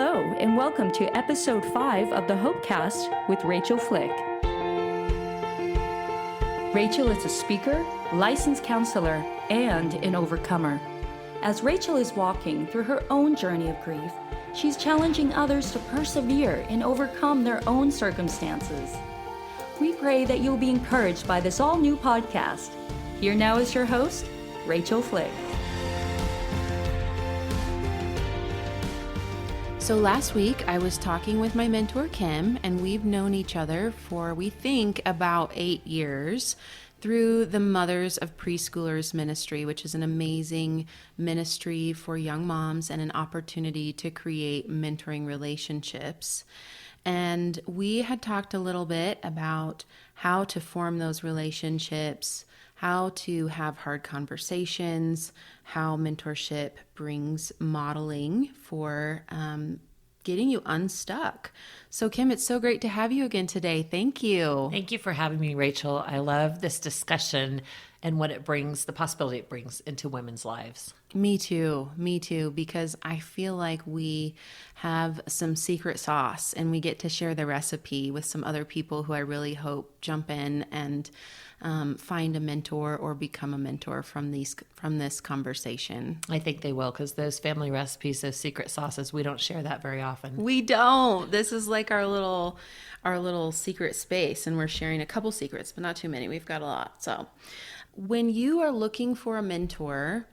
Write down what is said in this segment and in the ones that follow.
Hello, and welcome to episode 5 of the Hopecast with Rachael Flick. Rachael is a speaker, licensed counselor, and an overcomer. As Rachael is walking through her own journey of grief, she's challenging others to persevere and overcome their own circumstances. We pray that you'll be encouraged by this all-new podcast. Here now is your host, Rachael Flick. So last week I was talking with my mentor Kim, and we've known each other for, we think, about 8 years through the Mothers of Preschoolers Ministry, which is an amazing ministry for young moms and an opportunity to create mentoring relationships. And we had talked a little bit about how to form those relationships, how to have hard conversations, how mentorship brings modeling for getting you unstuck. So Kim, it's so great to have you again today. Thank you. Thank you for having me, Rachael. I love this discussion and what it brings, the possibility it brings into women's lives. Me too, because I feel like we have some secret sauce and we get to share the recipe with some other people who I really hope jump in and find a mentor or become a mentor from this conversation. I think they will, because those family recipes, those secret sauces, we don't share that very often. We don't. This is like our little secret space, and we're sharing a couple secrets, but not too many. We've got a lot. So when you are looking for a mentor,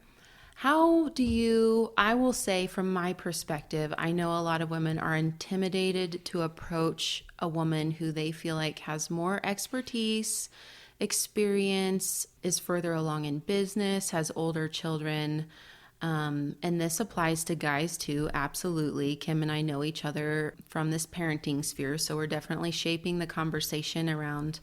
how do you, I will say from my perspective, I know a lot of women are intimidated to approach a woman who they feel like has more expertise, experience, is further along in business, has older children. And this applies to guys too, absolutely. Kim and I know each other from this parenting sphere, so we're definitely shaping the conversation around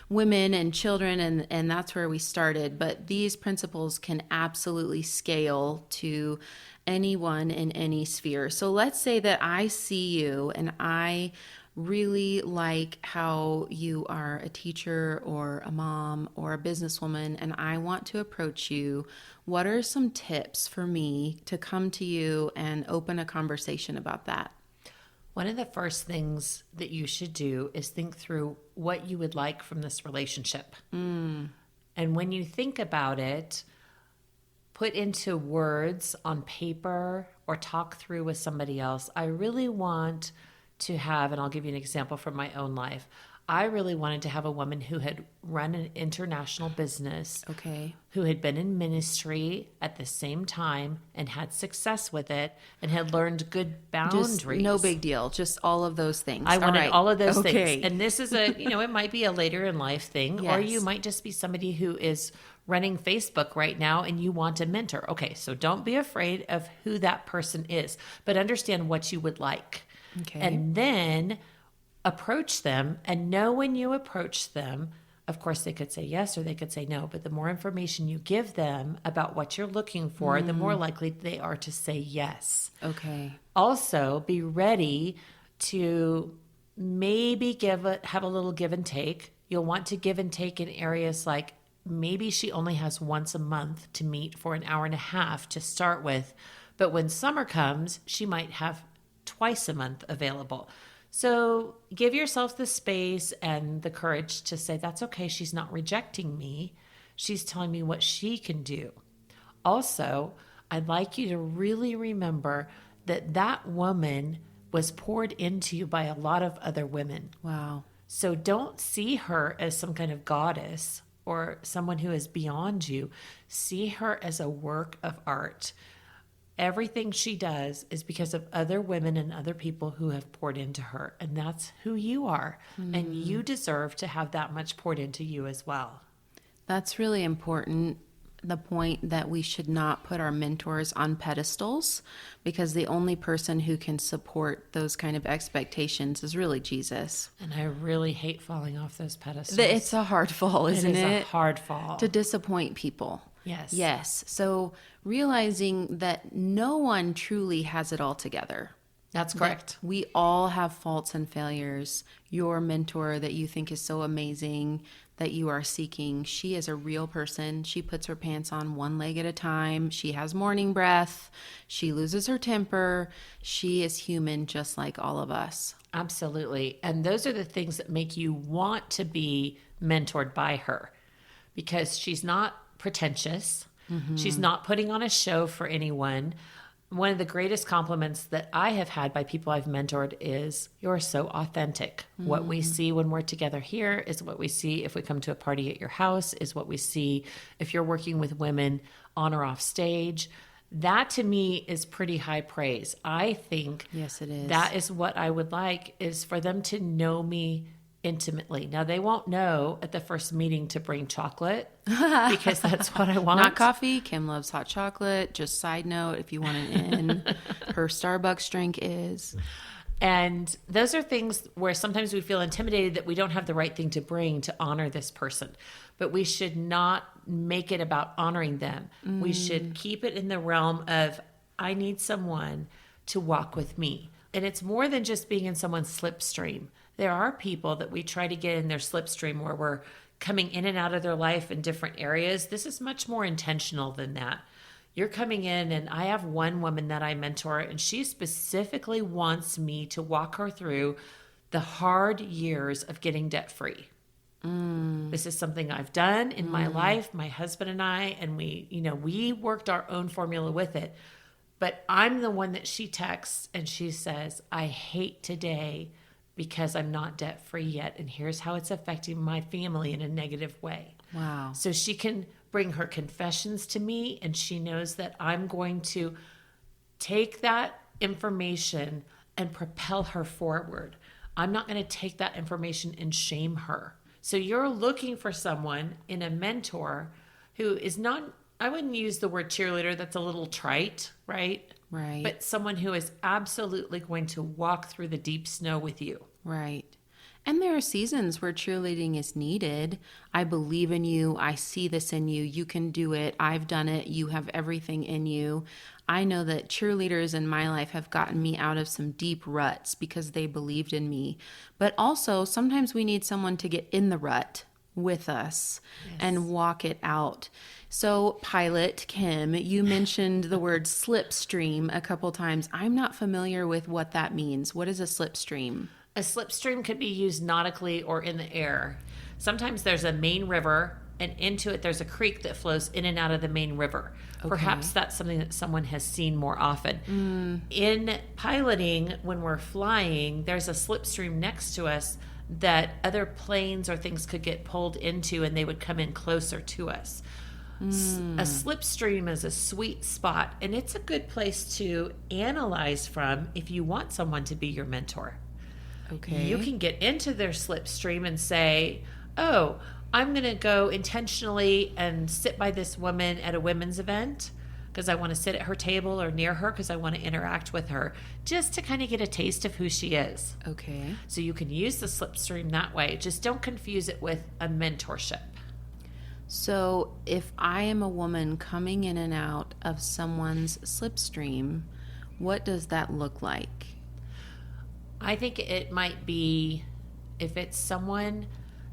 women and children, and that's where we started. But these principles can absolutely scale to anyone in any sphere. So let's say that I see you and I really like how you are a teacher or a mom or a businesswoman, and I want to approach you. What are some tips for me to come to you and open a conversation about that? One of the first things that you should do is think through what you would like from this relationship. And when you think about it, put into words on paper or talk through with somebody else. I really want to have, and I'll give you an example from my own life. I really wanted to have a woman who had run an international business, who had been in ministry at the same time and had success with it and had learned good boundaries. Just no big deal. Just all of those things. I wanted all of those things. And this is it might be a later in life thing, or you might just be somebody who is running Facebook right now and you want a mentor. Okay, so don't be afraid of who that person is, but understand what you would like. Okay. And then approach them, and know when you approach them, of course they could say yes or they could say no, but the more information you give them about what you're looking for, the more likely they are to say yes. Okay. Also, be ready to maybe have a little give and take. You'll want to give and take in areas like maybe she only has once a month to meet for an hour and a half to start with, but when summer comes, she might have twice a month available. So give yourself the space and the courage to say, that's okay. She's not rejecting me. She's telling me what she can do. Also, I'd like you to really remember that that woman was poured into you by a lot of other women. Wow. So don't see her as some kind of goddess or someone who is beyond you. See her as a work of art. Everything she does is because of other women and other people who have poured into her. And that's who you are. And you deserve to have that much poured into you as well. That's really important. The point that we should not put our mentors on pedestals, because the only person who can support those kind of expectations is really Jesus. And I really hate falling off those pedestals. It's a hard fall, isn't it? It is a hard fall. To disappoint people. Yes. Yes. So realizing that no one truly has it all together. That's correct. We all have faults and failures. Your mentor that you think is so amazing that you are seeking, she is a real person. She puts her pants on one leg at a time. She has morning breath. She loses her temper. She is human just like all of us. Absolutely. And those are the things that make you want to be mentored by her, because she's not pretentious. She's not putting on a show for anyone. One of the greatest compliments that I have had by people I've mentored is, you're so authentic. What we see when we're together here is what we see if we come to a party at your house, is what we see if you're working with women on or off stage. That to me is pretty high praise. I think Yes, it is. that is what I would like, is for them to know me intimately. Now, they won't know at the first meeting to bring chocolate because that's what I want. Not coffee. Kim loves hot chocolate. Just side note, if you want an in, her Starbucks drink is. And those are things where sometimes we feel intimidated that we don't have the right thing to bring to honor this person. But we should not make it about honoring them. We should keep it in the realm of, I need someone to walk with me. And it's more than just being in someone's slipstream. There are people that we try to get in their slipstream where we're coming in and out of their life in different areas. This is much more intentional than that. You're coming in, and I have one woman that I mentor, and she specifically wants me to walk her through the hard years of getting debt free. This is something I've done in my life, my husband and I, and we worked our own formula with it. But I'm the one that she texts and she says, I hate today because I'm not debt free yet. And here's how it's affecting my family in a negative way. Wow. So she can bring her confessions to me, and she knows that I'm going to take that information and propel her forward. I'm not going to take that information and shame her. So you're looking for someone in a mentor who is not, I wouldn't use the word cheerleader. That's a little trite, right? Right. But someone who is absolutely going to walk through the deep snow with you. Right. And there are seasons where cheerleading is needed. I believe in you. I see this in you. You can do it. I've done it. You have everything in you. I know that cheerleaders in my life have gotten me out of some deep ruts because they believed in me. But also, sometimes we need someone to get in the rut with us and walk it out. So, Pilot Kim, you mentioned the word slipstream a couple times. I'm not familiar with what that means. What is a slipstream? A slipstream could be used nautically or in the air. Sometimes there's a main river, and into it there's a creek that flows in and out of the main river. Okay. Perhaps that's something that someone has seen more often. In piloting, when we're flying, there's a slipstream next to us that other planes or things could get pulled into, and they would come in closer to us. A slipstream is a sweet spot, and it's a good place to analyze from if you want someone to be your mentor. Okay. You can get into their slipstream and say, oh, I'm going to go intentionally and sit by this woman at a women's event because I want to sit at her table or near her because I want to interact with her, just to kind of get a taste of who she is. Okay. So you can use the slipstream that way. Just don't confuse it with a mentorship. So if I am a woman coming in and out of someone's slipstream, what does that look like? I think it might be if it's someone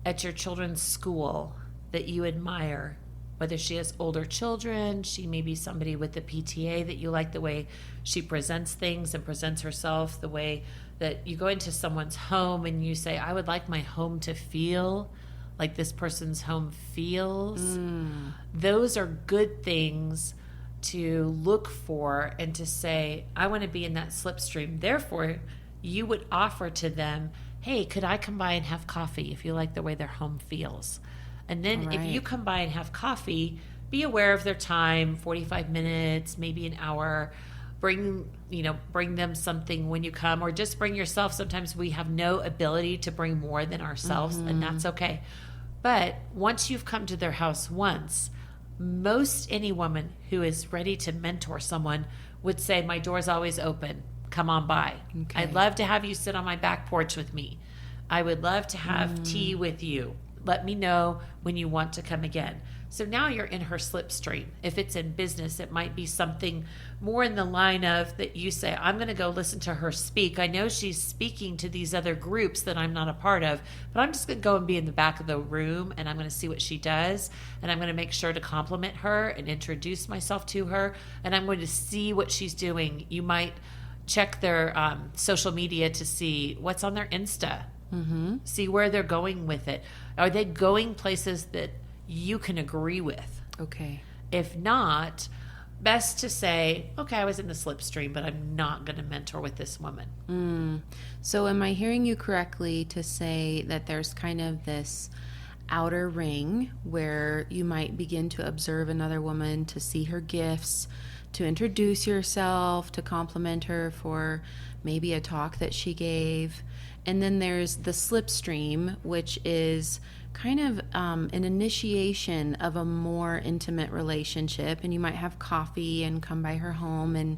at your children's school that you admire, whether she has older children, she may be somebody with the PTA that you like the way she presents things and presents herself, the way that you go into someone's home and you say, I would like my home to feel like this person's home feels. Those are good things to look for and to say, I want to be in that slipstream. Therefore, you would offer to them, hey, could I come by and have coffee if you like the way their home feels? And then if you come by and have coffee, be aware of their time, 45 minutes, maybe an hour. Bring them something when you come, or just bring yourself. Sometimes we have no ability to bring more than ourselves, and that's okay. But once you've come to their house once, most any woman who is ready to mentor someone would say, my door's always open. Come on by. Okay. I'd love to have you sit on my back porch with me. I would love to have tea with you. Let me know when you want to come again. So now you're in her slipstream. If it's in business, it might be something more in the line of that you say, I'm going to go listen to her speak. I know she's speaking to these other groups that I'm not a part of, but I'm just going to go and be in the back of the room, and I'm going to see what she does. And I'm going to make sure to compliment her and introduce myself to her. And I'm going to see what she's doing. You might check their social media to see what's on their Insta. See where they're going with it. Are they going places that you can agree with? Okay. If not, best to say, okay, I was in the slipstream, but I'm not going to mentor with this woman. So am I hearing you correctly to say that there's kind of this outer ring where you might begin to observe another woman, to see her gifts, to introduce yourself, to compliment her for maybe a talk that she gave. And then there's the slipstream, which is kind of an initiation of a more intimate relationship. And you might have coffee and come by her home and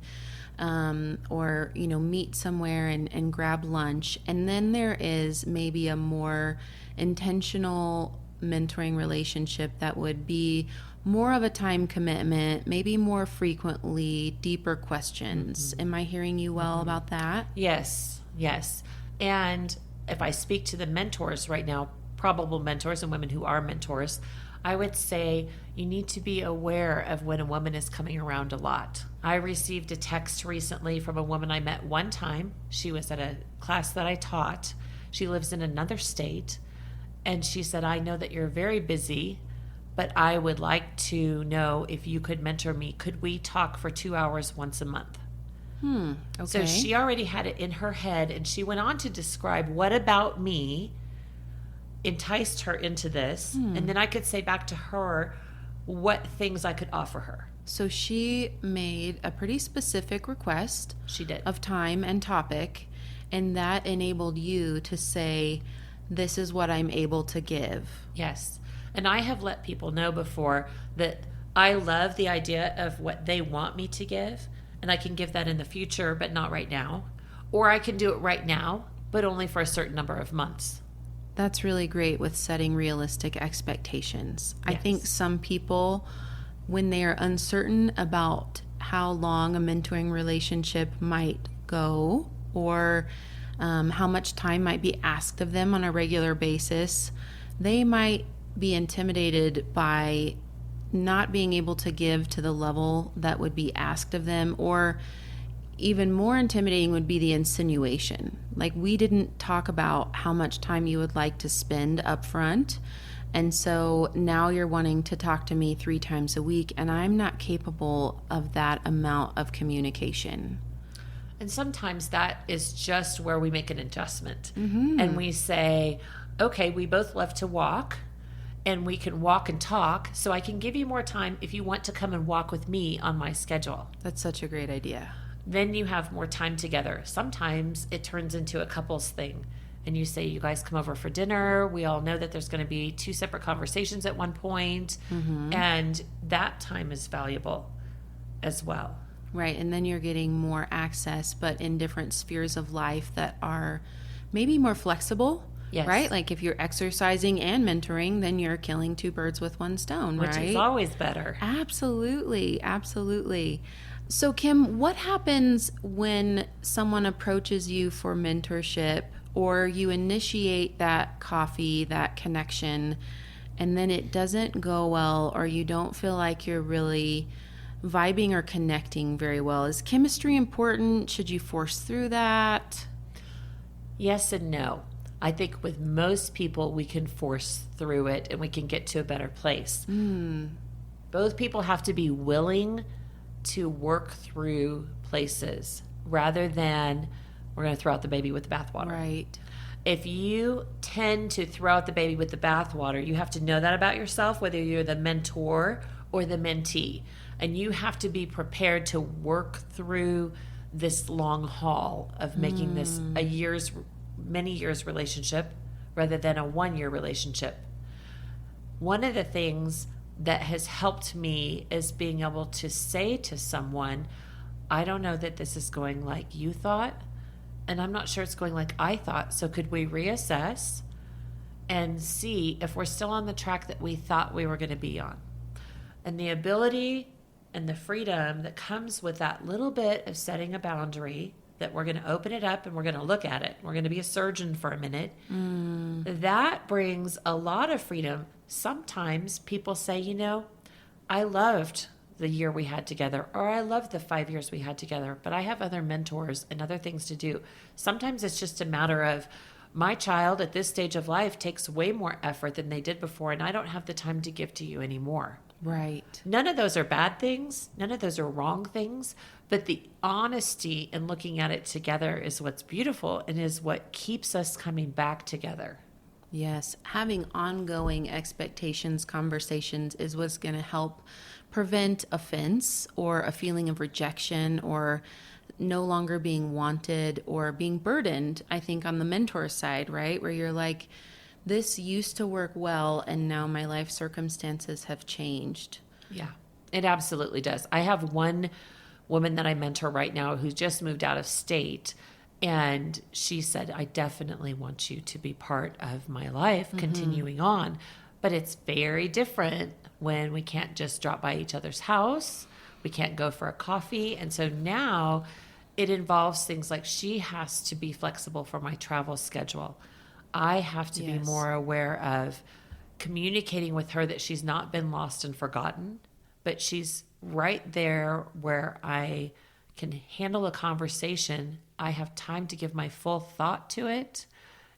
or meet somewhere and grab lunch. And then there is maybe a more intentional mentoring relationship that would be more of a time commitment, maybe more frequently, deeper questions. Am I hearing you well about that? Yes. And if I speak to the mentors right now, probable mentors and women who are mentors, I would say you need to be aware of when a woman is coming around a lot. I received a text recently from a woman I met one time. She was at a class that I taught. She lives in another state. And she said, I know that you're very busy, but I would like to know if you could mentor me. Could we talk for 2 hours once a month? Okay. So she already had it in her head, and she went on to describe what about me enticed her into this. And then I could say back to her what things I could offer her. So she made a pretty specific request. She did. Of time and topic, and that enabled you to say, this is what I'm able to give. Yes. And I have let people know before that I love the idea of what they want me to give, and I can give that in the future, but not right now. Or I can do it right now, but only for a certain number of months. That's really great with setting realistic expectations. I Yes. think some people, when they are uncertain about how long a mentoring relationship might go, or how much time might be asked of them on a regular basis, they might be intimidated by not being able to give to the level that would be asked of them. Or even more intimidating would be the insinuation. Like, we didn't talk about how much time you would like to spend up front. And so now you're wanting to talk to me 3 times a week, and I'm not capable of that amount of communication. And sometimes that is just where we make an adjustment. And we say, okay, we both love to walk, and we can walk and talk, so I can give you more time if you want to come and walk with me on my schedule. That's such a great idea. Then you have more time together. Sometimes it turns into a couples thing, and you say, you guys come over for dinner. We all know that there's going to be 2 separate conversations at one point, and that time is valuable as well. Right, and then you're getting more access, but in different spheres of life that are maybe more flexible. Yes. Right? Like if you're exercising and mentoring, then you're killing 2 birds with 1 stone, Which right? is always better. Absolutely. So Kim, what happens when someone approaches you for mentorship, or you initiate that coffee, that connection, and then it doesn't go well, or you don't feel like you're really vibing or connecting very well? Is chemistry important? Should you force through that? Yes and no. I think with most people, we can force through it and we can get to a better place. Both people have to be willing to work through places rather than we're going to throw out the baby with the bathwater. Right. If you tend to throw out the baby with the bathwater, you have to know that about yourself, whether you're the mentor or the mentee. And you have to be prepared to work through this long haul of making this many years relationship rather than a 1-year relationship. One of the things that has helped me is being able to say to someone, I don't know that this is going like you thought, and I'm not sure it's going like I thought, so could we reassess and see if we're still on the track that we thought we were going to be on? And the ability and the freedom that comes with that little bit of setting a boundary, that we're going to open it up and we're going to look at it. We're going to be a surgeon for a minute. That brings a lot of freedom. Sometimes people say, you know, I loved the year we had together, or I loved the 5 years we had together, but I have other mentors and other things to do. Sometimes it's just a matter of, my child at this stage of life takes way more effort than they did before, and I don't have the time to give to you anymore. Right. None of those are bad things. None of those are wrong things. But the honesty in looking at it together is what's beautiful and is what keeps us coming back together. Yes. Having ongoing expectations, conversations is what's going to help prevent offense or a feeling of rejection or no longer being wanted or being burdened, I think, on the mentor side, right? Where you're like, this used to work well, and now my life circumstances have changed. Yeah, it absolutely does. I have one woman that I mentor right now who just moved out of state, and she said, I definitely want you to be part of my life, continuing on. But it's very different when we can't just drop by each other's house. We can't go for a coffee. And so now it involves things like she has to be flexible for my travel schedule. I have to be more aware of communicating with her that she's not been lost and forgotten, but she's right there where I can handle a conversation. I have time to give my full thought to it.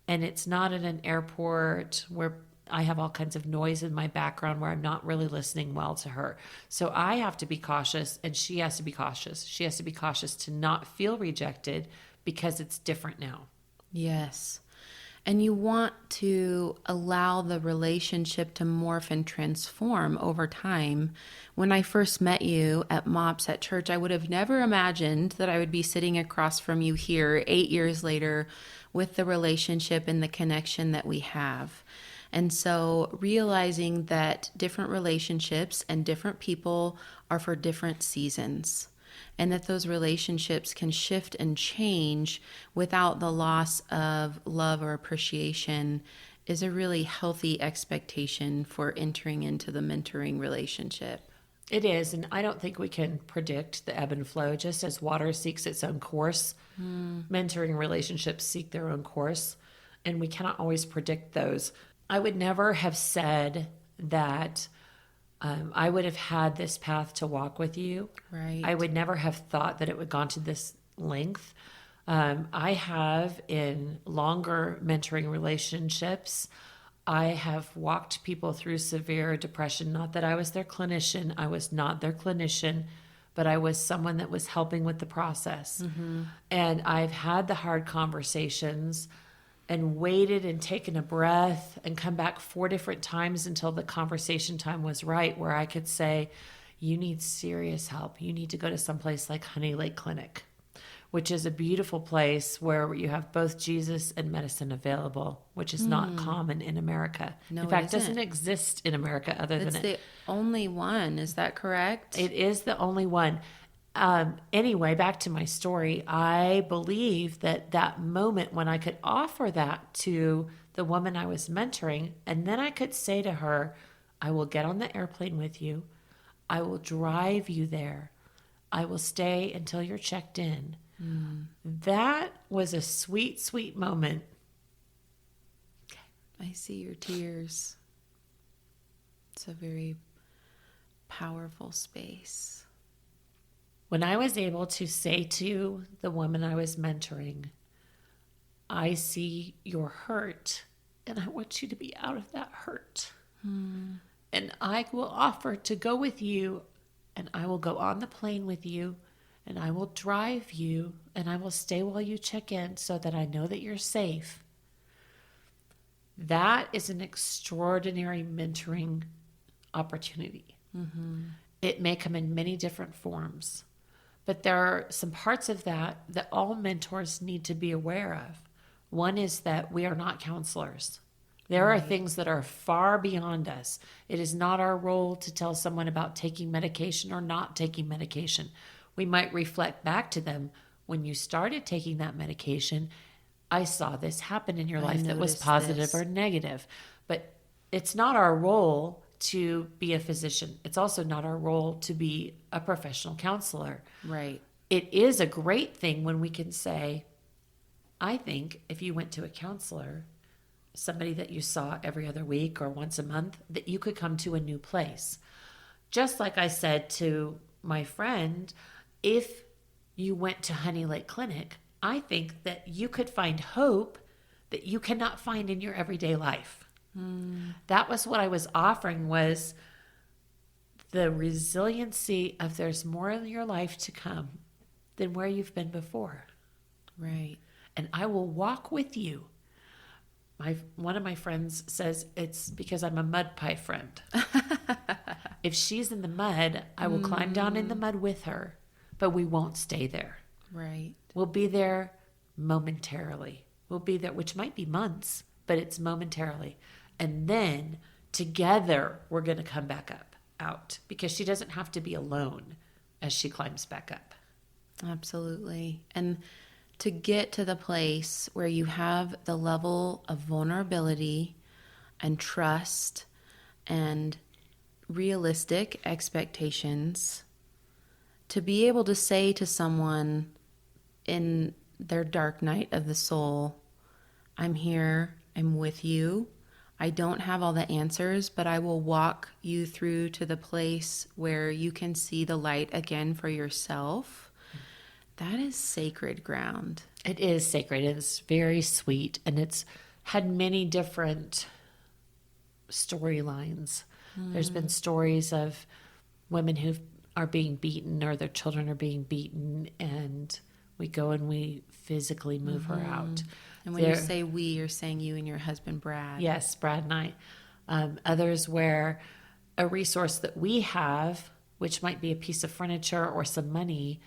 And it's not at an airport where I have all kinds of noise in my background where I'm not really listening well to her. So I have to be cautious, and she has to be cautious. She has to be cautious to not feel rejected because it's different now. Yes. And you want to allow the relationship to morph and transform over time. When I first met you at MOPS at church, I would have never imagined that I would be sitting across from you here 8 years later with the relationship and the connection that we have. And so realizing that different relationships and different people are for different seasons, and that those relationships can shift and change without the loss of love or appreciation is a really healthy expectation for entering into the mentoring relationship. It is, and I don't think we can predict the ebb and flow. Just as water seeks its own course, mentoring relationships seek their own course, and we cannot always predict those. I would never have said that I would have had this path to walk with you. Right. I would never have thought that it would gone to this length. I have in longer mentoring relationships, I have walked people through severe depression. Not that I was their clinician. I was not their clinician, but I was someone that was helping with the process. And I've had the hard conversations and waited and taken a breath and come back 4 different times until the conversation time was right, where I could say, you need serious help. You need to go to someplace like Honey Lake Clinic, which is a beautiful place where you have both Jesus and medicine available, which is not common in America. No, in fact, it doesn't isn't. exist in America other It's than the only one. Is that correct? it is the only one. Anyway, back to my story. I believe that that moment when I could offer that to the woman I was mentoring, and then I could say to her, I will get on the airplane with you. I will drive you there. I will stay until you're checked in. That was a sweet, sweet moment. I see your tears. It's a very powerful space. When I was able to say to the woman I was mentoring, I see your hurt, and I want you to be out of that hurt. And I will offer to go with you, and I will go on the plane with you, and I will drive you, and I will stay while you check in so that I know that you're safe. That is an extraordinary mentoring opportunity. It may come in many different forms, but there are some parts of that that all mentors need to be aware of. One is that we are not counselors. There are things that are far beyond us. It is not our role to tell someone about taking medication or not taking medication. We might reflect back to them, when you started taking that medication, I saw this happen in your life that was noticed positive this. or negative. But it's not our role to be a physician. It's also not our role to be a professional counselor. Right. It is a great thing when we can say, I think if you went to a counselor, somebody that you saw every other week or once a month, that you could come to a new place. Just like I said to my friend, if you went to Honey Lake Clinic, I think that you could find hope that you cannot find in your everyday life. That was what I was offering, was the resiliency of there's more in your life to come than where you've been before. Right. And I will walk with you. One of my friends says it's because I'm a mud pie friend. If she's in the mud, I will climb down in the mud with her, but we won't stay there. Right. We'll be there momentarily. We'll be there, which might be months, but it's momentarily. And then together we're going to come back out, because she doesn't have to be alone as she climbs back up. Absolutely. And to get to the place where you have the level of vulnerability and trust and realistic expectations, to be able to say to someone in their dark night of the soul, I'm here, I'm with you. I don't have all the answers, but I will walk you through to the place where you can see the light again for yourself. That is sacred ground. It is sacred. It's very sweet. And it's had many different storylines. There's been stories of women who are being beaten, or their children are being beaten, and we go and we physically move her out. And when you say we, you're saying you and your husband, Brad. Yes, Brad and I. Others where a resource that we have, which might be a piece of furniture or some money,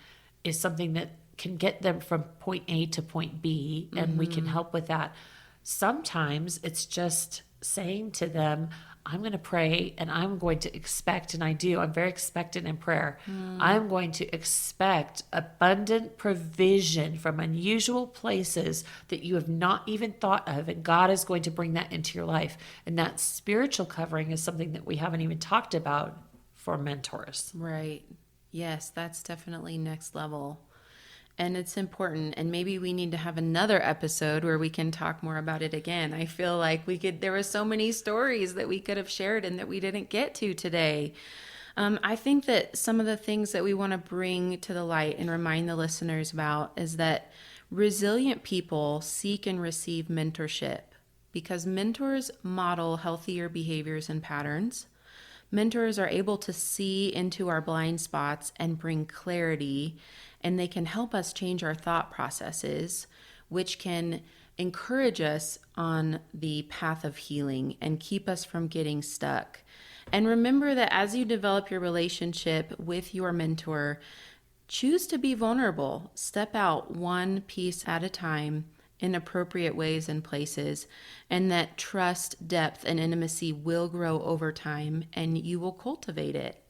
is something that can get them from point A to point B, and we can help with that. Sometimes it's just saying to them, I'm going to pray, and I'm going to expect, and I do. I'm very expectant in prayer. I'm going to expect abundant provision from unusual places that you have not even thought of, and God is going to bring that into your life. And that spiritual covering is something that we haven't even talked about for mentors. Right. Yes, that's definitely next level. And it's important. And maybe we need to have another episode where we can talk more about it again. I feel like there were so many stories that we could have shared and that we didn't get to today. I think that some of the things that we want to bring to the light and remind the listeners about is that resilient people seek and receive mentorship, because mentors model healthier behaviors and patterns. Mentors are able to see into our blind spots and bring clarity, and they can help us change our thought processes, which can encourage us on the path of healing and keep us from getting stuck. And remember that as you develop your relationship with your mentor, choose to be vulnerable. Step out one piece at a time in appropriate ways and places, and that trust, depth, and intimacy will grow over time, and you will cultivate it.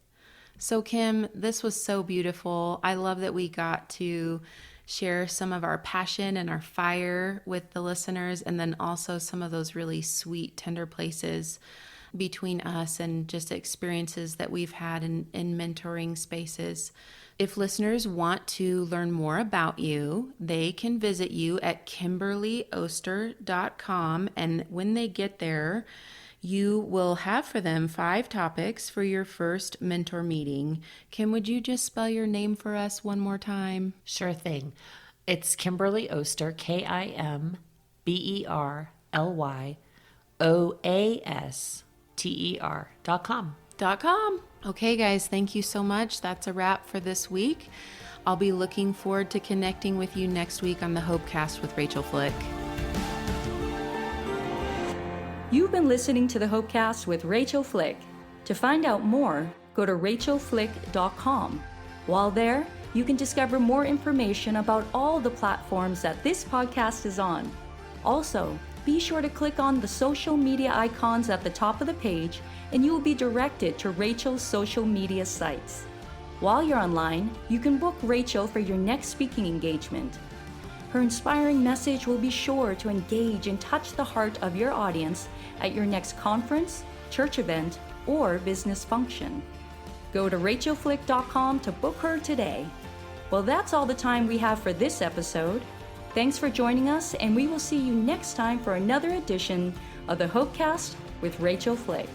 So Kim, this was so beautiful. I love that we got to share some of our passion and our fire with the listeners, and then also some of those really sweet, tender places between us and just experiences that we've had in mentoring spaces. If listeners want to learn more about you, they can visit you at KimberlyOster.com. And when they get there, you will have for them 5 topics for your first mentor meeting. Kim, would you just spell your name for us one more time? Sure thing. It's Kimberly Oster, KimberlyOaster.com. Okay, guys, thank you so much. That's a wrap for this week. I'll be looking forward to connecting with you next week on the Hopecast with Rachael Flick. You've been listening to the Hopecast with Rachael Flick. To find out more, go to rachelflick.com. While there, you can discover more information about all the platforms that this podcast is on. Also, be sure to click on the social media icons at the top of the page, and you will be directed to Rachael's social media sites. While you're online, you can book Rachael for your next speaking engagement. Her inspiring message will be sure to engage and touch the heart of your audience at your next conference, church event, or business function. Go to rachelflick.com to book her today. Well, that's all the time we have for this episode. Thanks for joining us, and we will see you next time for another edition of the Hopecast with Rachael Flick.